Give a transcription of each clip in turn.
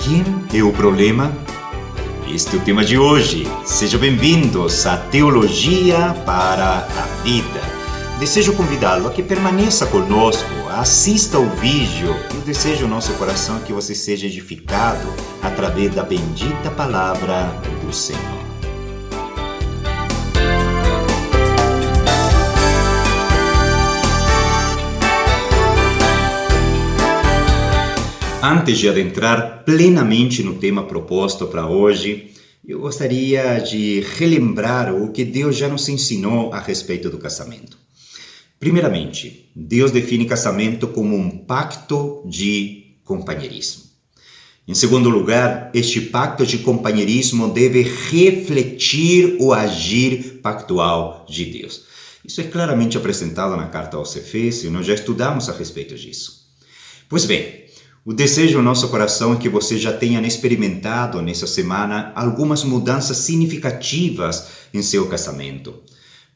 Quem é o problema? Este é o tema de hoje. Sejam bem-vindos à Teologia para a Vida. Desejo convidá-lo a que permaneça conosco, assista ao vídeo e o desejo do nosso coração é que você seja edificado através da bendita palavra do Senhor. Antes de adentrar plenamente no tema proposto para hoje, eu gostaria de relembrar o que Deus já nos ensinou a respeito do casamento. Primeiramente, Deus define casamento como um pacto de companheirismo. Em segundo lugar, este pacto de companheirismo deve refletir o agir pactual de Deus. Isso é claramente apresentado na carta aos Efésios, nós já estudamos a respeito disso. Pois bem, o desejo do nosso coração é que você já tenha experimentado nessa semana algumas mudanças significativas em seu casamento.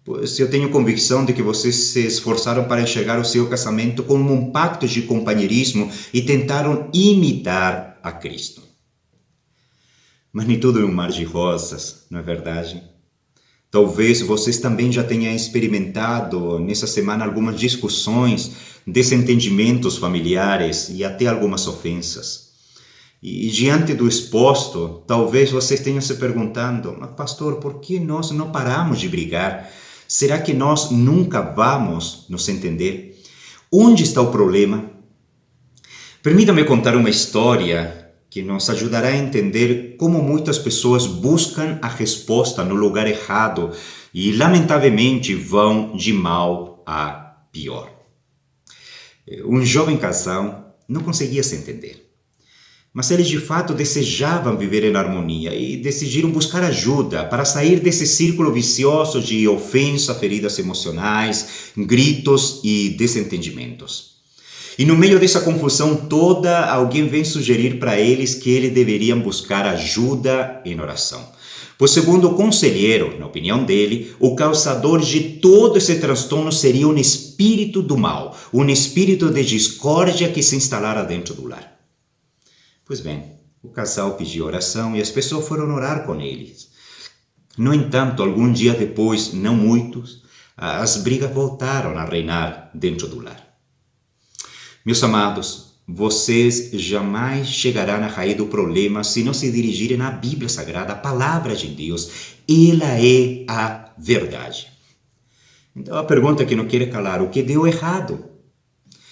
Pois eu tenho convicção de que vocês se esforçaram para enxergar o seu casamento como um pacto de companheirismo e tentaram imitar a Cristo. Mas nem tudo é um mar de rosas, não é verdade? Talvez vocês também já tenham experimentado nessa semana algumas discussões, desentendimentos familiares e até algumas ofensas. E diante do exposto, talvez vocês tenham se perguntando, mas pastor, por que nós não paramos de brigar? Será que nós nunca vamos nos entender? Onde está o problema? Permita-me contar uma história que nos ajudará a entender como muitas pessoas buscam a resposta no lugar errado e, lamentavelmente, vão de mal a pior. Um jovem casal não conseguia se entender, mas eles de fato desejavam viver em harmonia e decidiram buscar ajuda para sair desse círculo vicioso de ofensa, feridas emocionais, gritos e desentendimentos. E no meio dessa confusão toda, alguém vem sugerir para eles que eles deveriam buscar ajuda em oração. Pois segundo o conselheiro, na opinião dele, o causador de todo esse transtorno seria um espírito do mal, um espírito de discórdia que se instalara dentro do lar. Pois bem, o casal pediu oração e as pessoas foram orar com eles. No entanto, algum dia depois, não muitos, as brigas voltaram a reinar dentro do lar. Meus amados, vocês jamais chegarão na raiz do problema se não se dirigirem à Bíblia Sagrada, a palavra de Deus. Ela é a verdade. Então a pergunta que não quer calar, o que deu errado?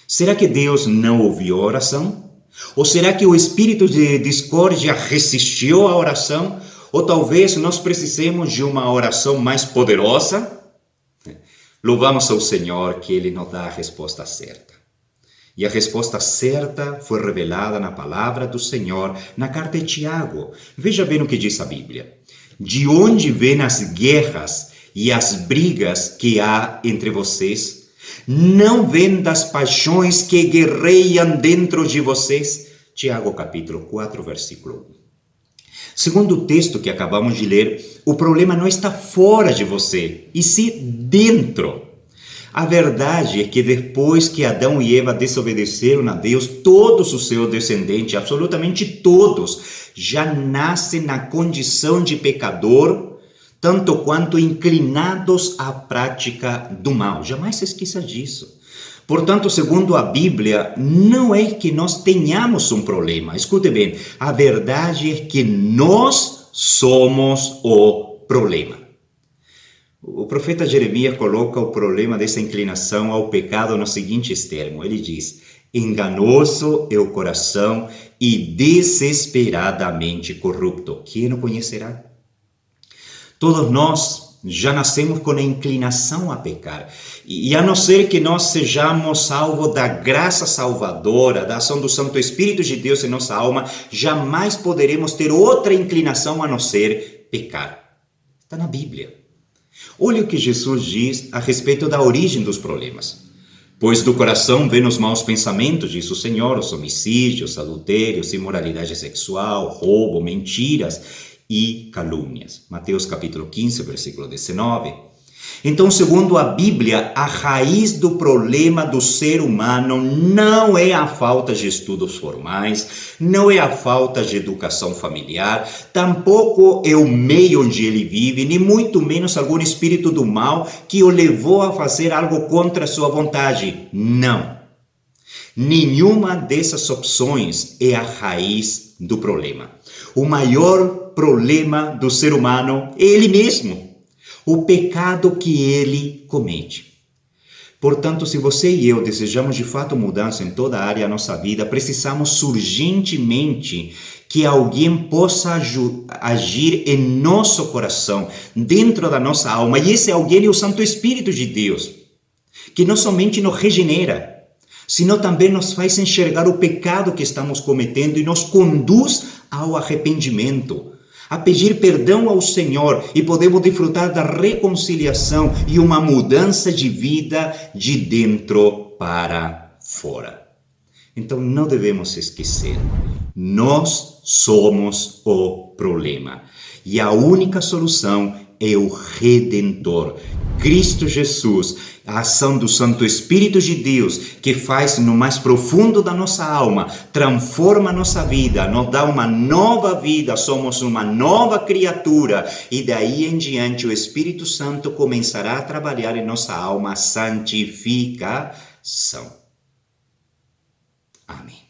Será que Deus não ouviu a oração? Ou será que o espírito de discórdia resistiu à oração? Ou talvez nós precisemos de uma oração mais poderosa? Louvamos ao Senhor que Ele nos dá a resposta certa. E a resposta certa foi revelada na palavra do Senhor, na carta de Tiago. Veja bem o que diz a Bíblia. De onde vêm as guerras e as brigas que há entre vocês? Não vêm das paixões que guerreiam dentro de vocês? Tiago capítulo 4, versículo 1. Segundo o texto que acabamos de ler, o problema não está fora de você, e sim dentro. A verdade é que depois que Adão e Eva desobedeceram a Deus, todos os seus descendentes, absolutamente todos, já nascem na condição de pecador, tanto quanto inclinados à prática do mal. Jamais se esqueça disso. Portanto, segundo a Bíblia, não é que nós tenhamos um problema. Escute bem, a verdade é que nós somos o problema. O profeta Jeremias coloca o problema dessa inclinação ao pecado nos seguintes termos. Ele diz, enganoso é o coração e desesperadamente corrupto. Quem o conhecerá? Todos nós já nascemos com a inclinação a pecar. E a não ser que nós sejamos alvo da graça salvadora, da ação do Santo Espírito de Deus em nossa alma, jamais poderemos ter outra inclinação a não ser pecar. Está na Bíblia. Olha o que Jesus diz a respeito da origem dos problemas. Pois do coração vêm os maus pensamentos, diz o Senhor, os homicídios, adultérios, imoralidade sexual, roubo, mentiras e calúnias. Mateus capítulo 15, versículo 19. Então, segundo a Bíblia, a raiz do problema do ser humano não é a falta de estudos formais, não é a falta de educação familiar, tampouco é o meio onde ele vive, nem muito menos algum espírito do mal que o levou a fazer algo contra a sua vontade. Não. Nenhuma dessas opções é a raiz do problema. O maior problema do ser humano é ele mesmo. O pecado que ele comete. Portanto, se você e eu desejamos de fato mudança em toda a área da nossa vida, precisamos urgentemente que alguém possa agir em nosso coração, dentro da nossa alma. E esse alguém é o Santo Espírito de Deus, que não somente nos regenera, senão também nos faz enxergar o pecado que estamos cometendo e nos conduz ao arrependimento, a pedir perdão ao Senhor, e podemos desfrutar da reconciliação e uma mudança de vida de dentro para fora. Então não devemos esquecer, nós somos o problema e a única solução é o Redentor, Cristo Jesus, a ação do Santo Espírito de Deus, que faz no mais profundo da nossa alma, transforma a nossa vida, nos dá uma nova vida, somos uma nova criatura, e daí em diante o Espírito Santo começará a trabalhar em nossa alma a santificação. Amém.